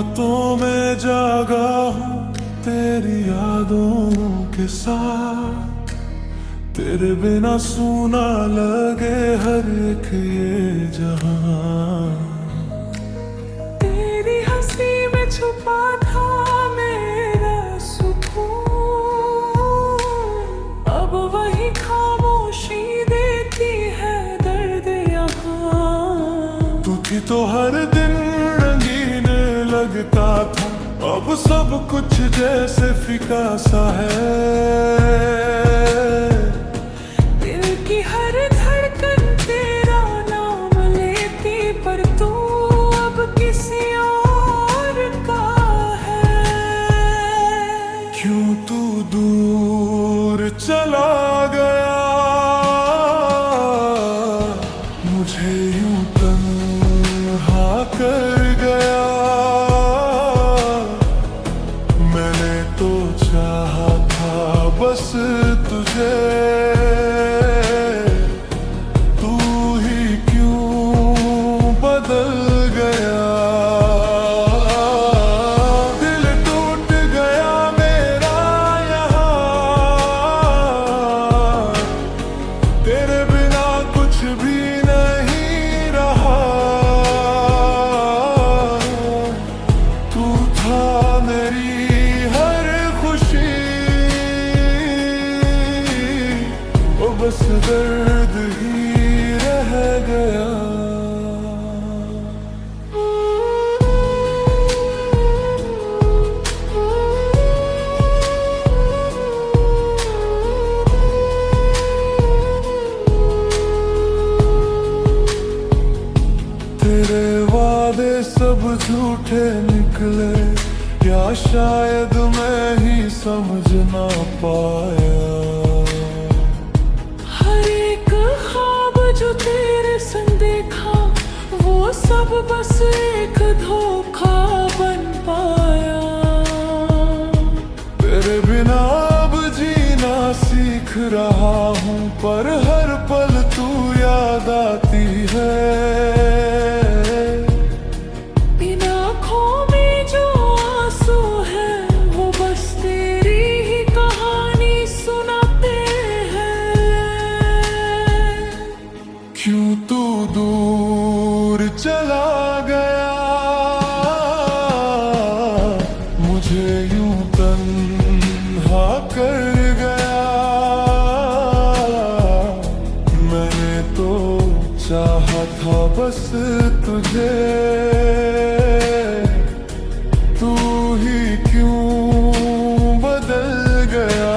रातों में जागा हूँ तेरी यादों के साथ, तेरे बिना सूना लगे हर एक ये जहां। तेरी हंसी में छुपा था मेरा सुकून, अब वही खामोशी देती है दर्द यहाँ। तू थी तो हर दिन रंगीन लगता था, अब सब कुछ जैसे फीका सा है। दिल की हर धड़कन तेरा नाम लेती, पर तू अब किसी और का है। क्यों तू दूर चला गया, मुझे यूं तन्हा कर गया। मैंने तो चाहा था बस तुझे, तू ही क्यों बदल गया। दिल टूट गया मेरा यहाँ, तेरे बिना कुछ भी नहीं रहा। तू था मेरी हर खुशी, वो बस दर्द ही रह गया। तेरे वादे सब झूठे निकले, या शायद मैं ही समझ ना पाया। हर एक ख्वाब जो तेरे संग देखा, वो सब बस एक धोखा बन पाया। तेरे बिना अब जीना सीख रहा हूँ, पर हर पल तू याद आती है। इन आँखों में जो आंसू है, वो बस तेरी ही कहानी सुनाते हैं। क्यों तू दूर चला गया, मुझे यूं तन्हा कर गया। मैंने तो चाहा था बस तुझे, तू ही क्यों बदल गया।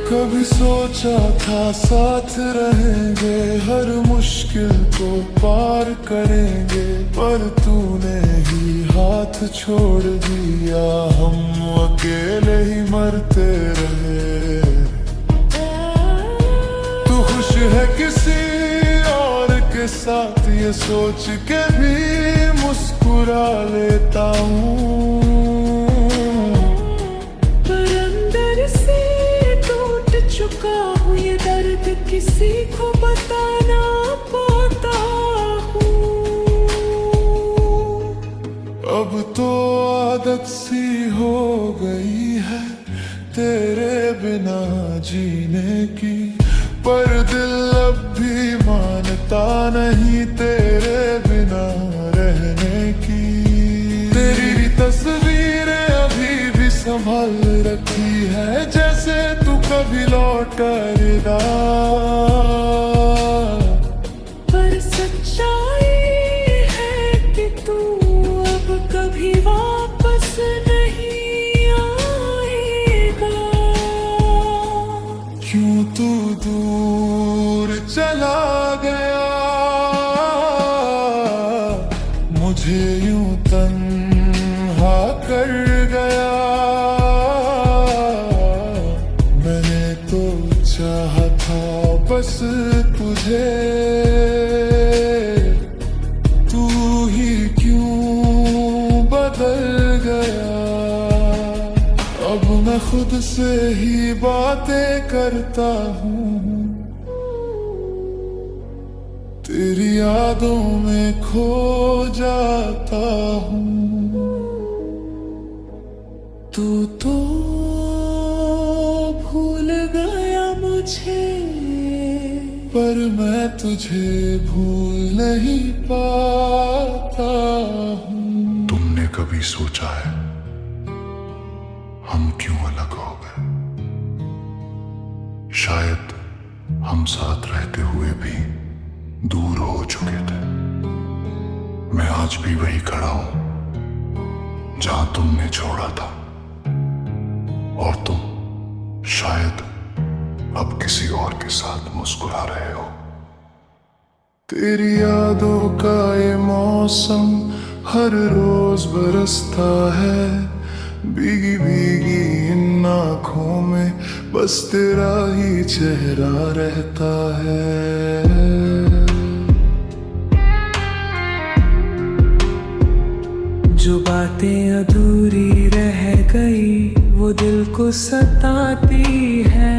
कभी सोचा था साथ रहेंगे, हर मुश्किल को पार करेंगे, पर तूने ही हाथ छोड़ दिया। हम अकेले ही मरते रहे। तू खुश है किसी और के साथ, ये सोच के भी मुस्कुरा लेता हूँ। पर अंदर से टूट चुका हूँ, ये दर्द किसी को बता ना पाता हूँ। अब तो आदत सी हो गई है तेरे बिना जीने की, पर दिल अब भी मानता नहीं तेरे बिना रहने की। तेरी तस्वीरें अभी भी संभाल रखी है, जैसे तू कभी लौट आएगा। पर सच्चाई है कि तू अब कभी वापस नहीं आएगा। क्यों तू दूर चला गया, मुझे यूं तन्हा कर गया। मैंने तो चाहा था बस तुझे, तू ही क्यों बदल खुद से ही बातें करता हूँ, तेरी यादों में खो जाता हूँ। तू तो भूल गया मुझे, पर मैं तुझे भूल नहीं पाता हूँ। तुमने कभी सोचा है हम क्यों अलग हो गए? शायद हम साथ रहते हुए भी दूर हो चुके थे। मैं आज भी वही खड़ा हूं जहां तुमने छोड़ा था, और तुम शायद अब किसी और के साथ मुस्कुरा रहे हो। तेरी यादों का ये मौसम हर रोज बरसता है, भीगी भीगी इन आँखों में बस तेरा ही चेहरा रहता है। जो बातें अधूरी रह गई वो दिल को सताती है,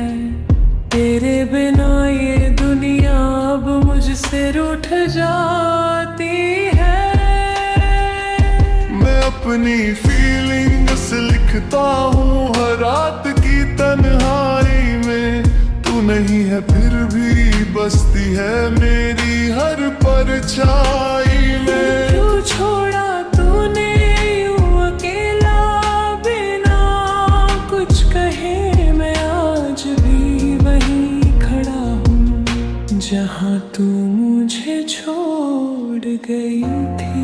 तेरे बिना ये दुनिया अब मुझसे रूठ जाती है। मैं अपनी फीलिंग्स लिखता हूँ हर रात की तन्हाई में, तू नहीं है फिर भी बसती है मेरी हर परछाई में। क्यों छोड़ा तूने यूं अकेला बिना कुछ कहे, मैं आज भी वहीं खड़ा हूँ जहाँ तू मुझे छोड़ गई थी।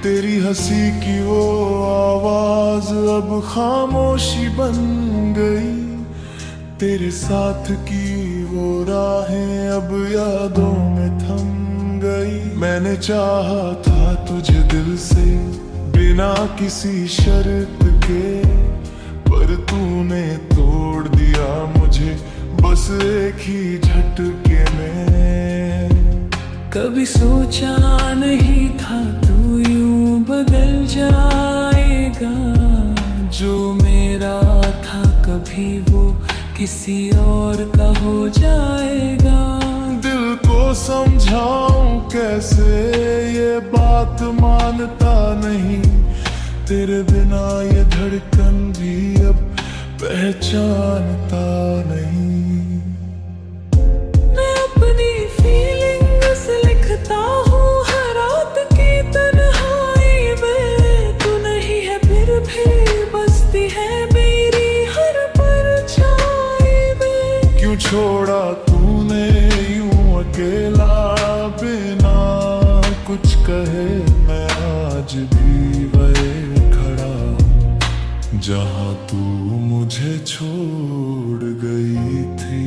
तेरी हंसी की वो आवाज अब खामोशी बन गई, तेरे साथ की वो राहें अब यादों में थम गई। मैंने चाहा था तुझे दिल से बिना किसी शर्त के, पर तूने तोड़ दिया मुझे बस एक ही झटके में। कभी सोचा नहीं था तू यूं बदल जाएगा, जो मेरा था कभी वो किसी और का हो जाएगा। दिल को समझाऊं कैसे ये बात मानता नहीं, तेरे बिना ये धड़कन भी अब पहचानता नहीं। मैं अपनी फीलिंग्स लिखता हूँ हर रात की तन्हाई में, तू नहीं है फिर भी बसती है मेरी हर परछाई में। क्यों छोड़ा तूने यूं अकेला बिना कुछ कहे, मैं आज भी वही खड़ा हूँ जहाँ तू मुझे छोड़ गई थी।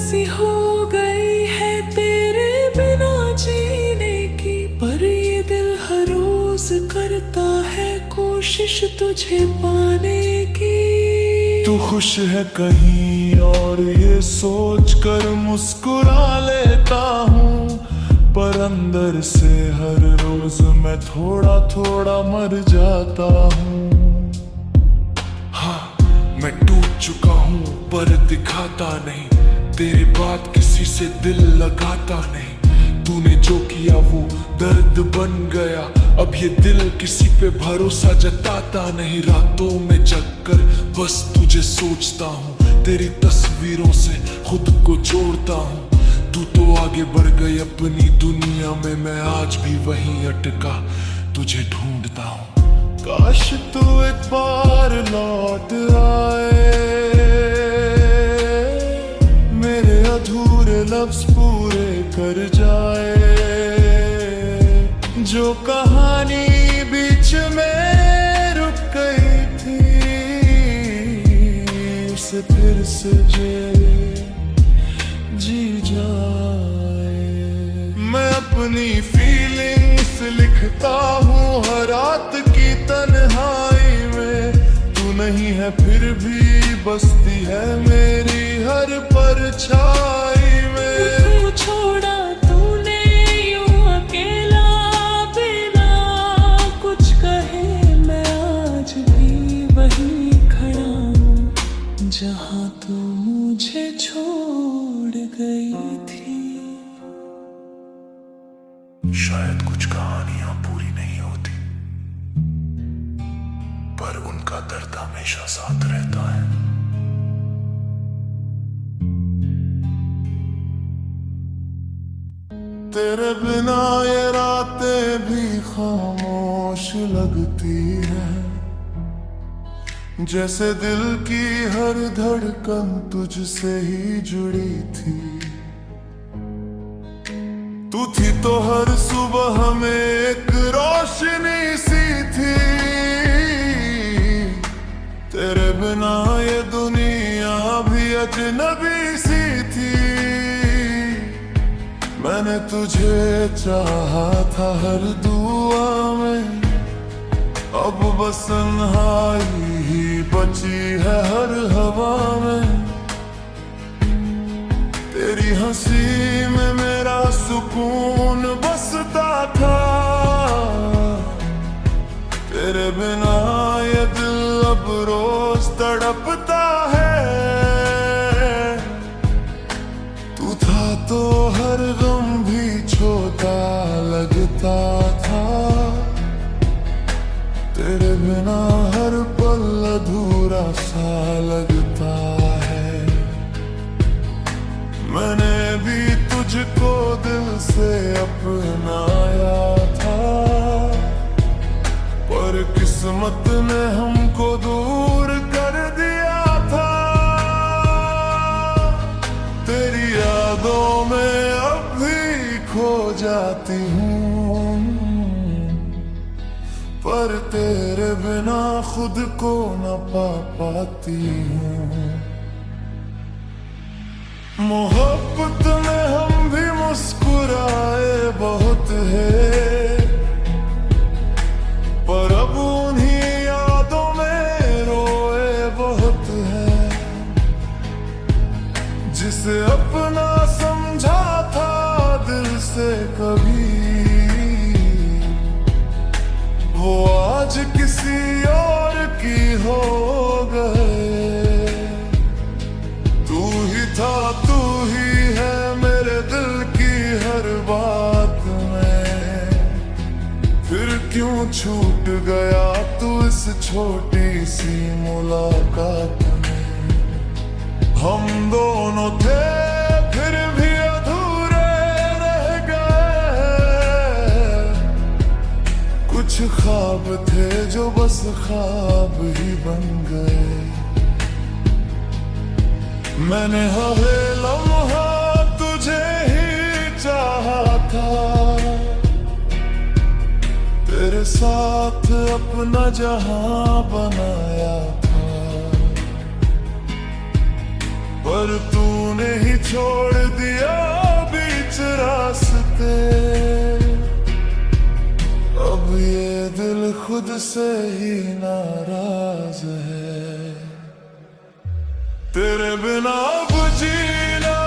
सी हो गई है तेरे बिना जीने की, पर ये दिल हर रोज करता है कोशिश तुझे पाने की। तू खुश है कहीं और ये सोच कर मुस्कुरा लेता हूँ, पर अंदर से हर रोज मैं थोड़ा थोड़ा मर जाता हूँ। हाँ, मैं टूट चुका हूँ पर दिखाता नहीं, तेरे बाद किसी से दिल लगाता नहीं। तूने जो किया वो दर्द बन गया, अब ये दिल किसी पे भरोसा जताता नहीं। रातों में जगकर बस तुझे सोचता हूँ, तेरी तस्वीरों से खुद को जोड़ता हूँ। तू तो आगे बढ़ गई अपनी दुनिया में, मैं आज भी वहीं अटका तुझे ढूंढता हूँ। काश तू एक बार लौट आए, मेरे अधूरे लफ्ज पूरे कर जाए। जो कहानी बीच में रुक गई थी, से जी जाए। मैं अपनी फीलिंग्स लिखता हूँ हर रात की तन्हाई में। तू नहीं है फिर भी बसती है मेरी हर परछाई में। मुझको छोड़ा तूने यूं अकेला, बिना कुछ कहे मैं आज भी वहीं खड़ा हूँ जहाँ तू मुझे छोड़ गई थी। शायद कुछ कहानियां पूरी नहीं होती, पर उनका दर्द हमेशा साथ रहता है। तेरे बिना ये रातें भी खामोश लगती है, जैसे दिल की हर धड़कन तुझसे ही जुड़ी थी। तू थी तो हर सुबह में एक रोशनी सी थी। तेरे बिना ये दुनिया भी अजनबी सी थी। मैंने तुझे चाहा था हर दुआ में, अब बस तन्हाई ही बची है हर हवा में। तेरी हंसी में मेरा सुकून बसता था। तेरे बिना ये दिल अब रोज तड़पता है। तू था तो हर गम भी छोटा लगता था। तेरे बिना हर पल अधूरा सा लगता है। मैंने भी तुझको दिल से अपनाया था, पर किस्मत ने हमको दूर कर दिया था। तेरी यादों में अब भी खो जाती हूँ, पर तेरे बिना खुद को न पा पाती हूँ। मोहब्बत में हम भी मुस्कुराए बहुत है, पर अब उन्हीं यादों में रोए बहुत है। जिसे अपना समझा था दिल से कभी, वो आज किसी और की हो गए। तू ही था, तू ही है मेरे दिल की हर बात में। फिर क्यों छूट गया तू इस छोटी सी मुलाकात में। हम दोनों थे फिर भी अधूरे रह गए। कुछ ख्वाब थे जो बस ख्वाब ही बन गए। मैंने हर लम्हा तुझे ही चाहा था, तेरे साथ अपना जहां बनाया था। पर तूने ही छोड़ दिया बीच रास्ते। अब ये दिल खुद से ही नाराज है। तेरे बिना अब जीना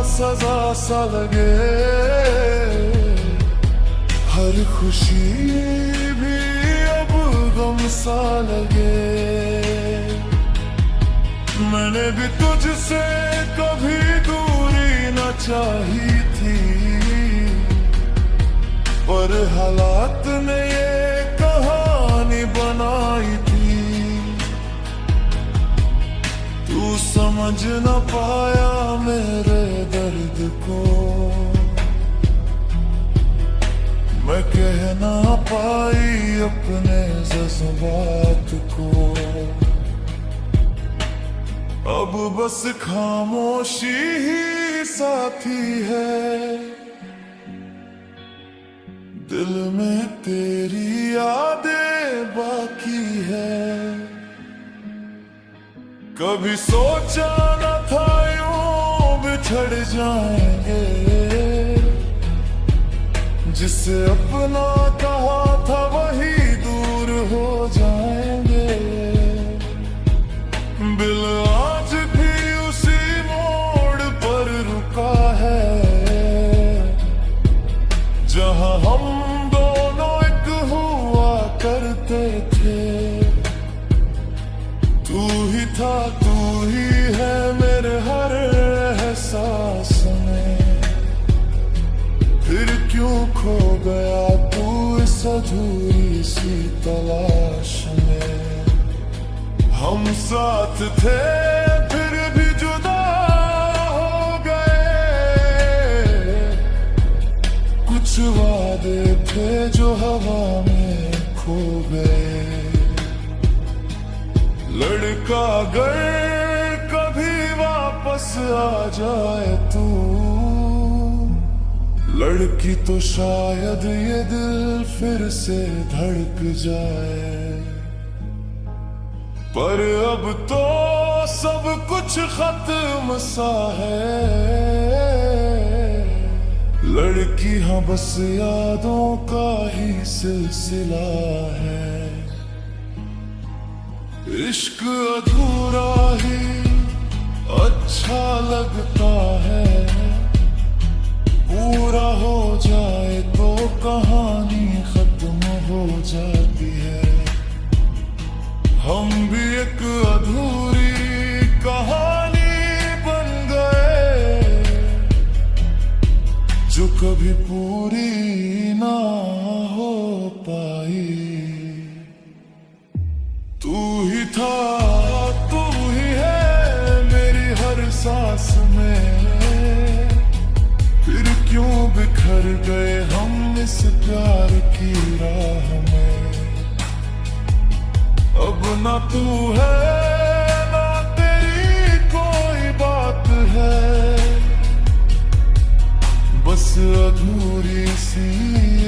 सजा सा लगे। हर खुशी भी अब गम सा लगे। मैंने भी तुझसे कभी दूरी न चाही थी, पर हालात ने ये कहानी बनाई थी। तू समझ न पाया मेरे दर्द को, मैं कह ना पाई अपने जज्बात को। अब बस खामोशी ही साथी है। दिल में तेरी यादें बाकी है। कभी सोचा न था यूं बिछड़ जाएंगे, जिसे अपना कहा था वही दूर हो जाएंगे। दिल आज भी उसी मोड़ पर रुका है, जहां हम दोनों एक हुआ करते थे। तू ही था, तू ही है मेरे हर एहसास में। फिर क्यों खो गया तू इस अधूरी सी तलाश में। हम साथ थे फिर भी जुदा हो गए, कुछ वादे थे जो हवा में खो गए। लड़का अगर कभी वापस आ जाए तू, लड़की तो शायद ये दिल फिर से धड़क जाए। पर अब तो सब कुछ खत्म सा है, लड़की हाँ बस यादों का ही सिलसिला है। इश्क अधूरा ही अच्छा लगता है, पूरा हो जाए तो कहानी खत्म हो जाती है। हम भी एक अधूरी कहानी बन गए, जो कभी पूरी ना हो पाई। तू ही था, तू ही है मेरी हर सांस में। फिर क्यों बिखर गए हम इस प्यार की राह में। अब ना तू है ना तेरी कोई बात है, बस अधूरी सी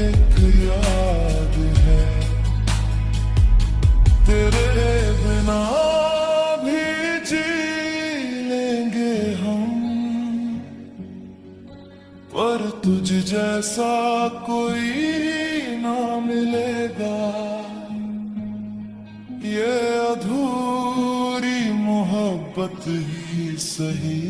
एक याद है। तेरे बिना भी जी लेंगे हम, पर तुझ जैसा कोई ना मिलेगा। ये अधूरी मोहब्बत ही सही,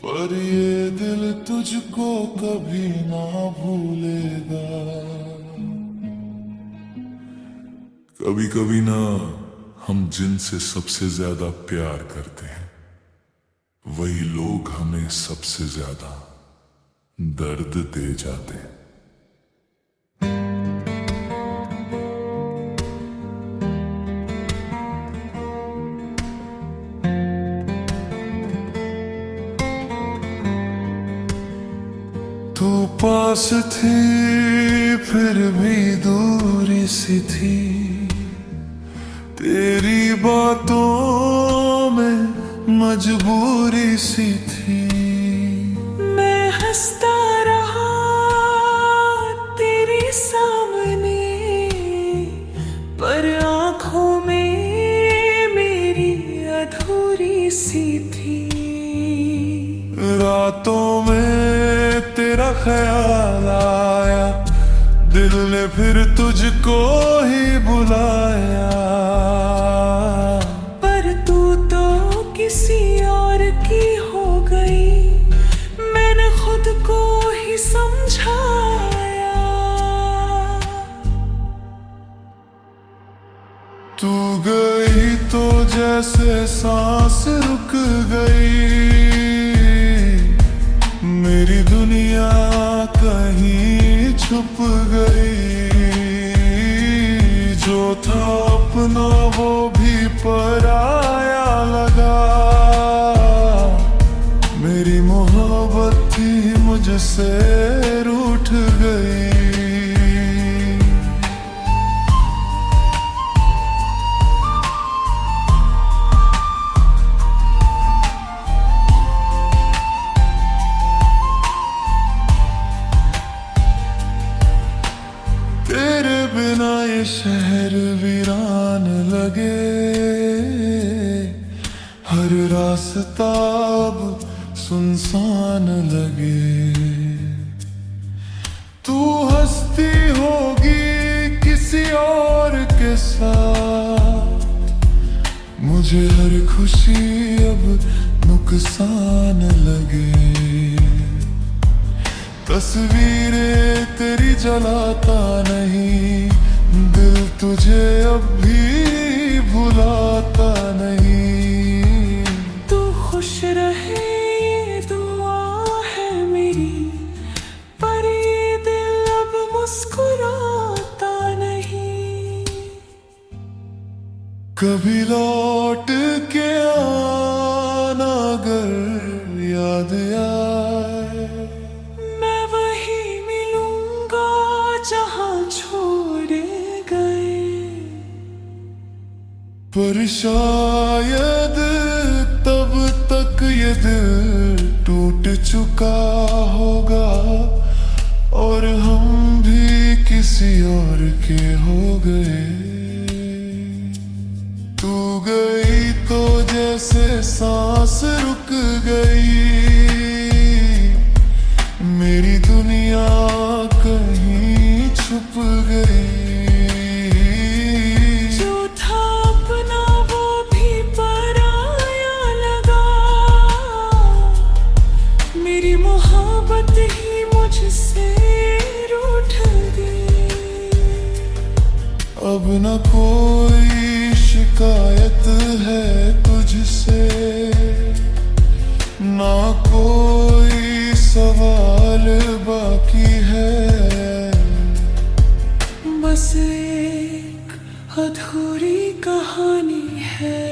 पर ये दिल तुझको कभी ना भूलेगा। कभी कभी ना हम जिनसे सबसे ज्यादा प्यार करते हैं, वही लोग हमें सबसे ज्यादा दर्द दे जाते हैं। तू पास थी फिर भी दूरी सी थी, तेरी बातों में मजबूरी सी थी। मैं हंसता रहा तेरे सामने, पर आंखों में मेरी अधूरी सी थी। रातों में तेरा ख्याल आया, दिल ने फिर तुझको ही बुलाया। पर तू तो किसी और की हो गई, मैंने खुद को ही समझाया। तू गई तो जैसे सांस रुक गई, मेरी दुनिया कहीं छुप गई। जो था अपना वो भी पराया लगा, मेरी मोहब्बत थी मुझसे रूठ गई। तेरे बिना ये शहर वीरान लगे, रास्ता अब सुनसान लगे। तू हंसती होगी किसी और के साथ, मुझे हर खुशी अब नुकसान लगे। तस्वीरें तेरी जलाता नहीं, दिल तुझे अब भी भुलाता नहीं। तू खुश रहे ये दुआ है मेरी, पर ये दिल अब मुस्कुराता नहीं। कभी लौट के आना अगर याद आए, मैं वही मिलूंगा जहां छोड़े गए। पर शायद तब तक ये दिल टूट चुका होगा, और हम भी किसी और के हो गए। तू गई तो जैसे सांस रुक गई, मेरी दुनिया कहीं छुप गई। जो था अपना वो भी पराया लगा, मेरी मोहब्बत ही मुझसे रूठ गई। अब न कोई शिकायत है तुझसे, ना कोई सवाल बाकी है। बस एक अधूरी कहानी है,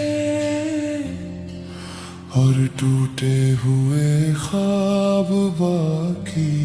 और टूटे हुए ख्वाब बाकी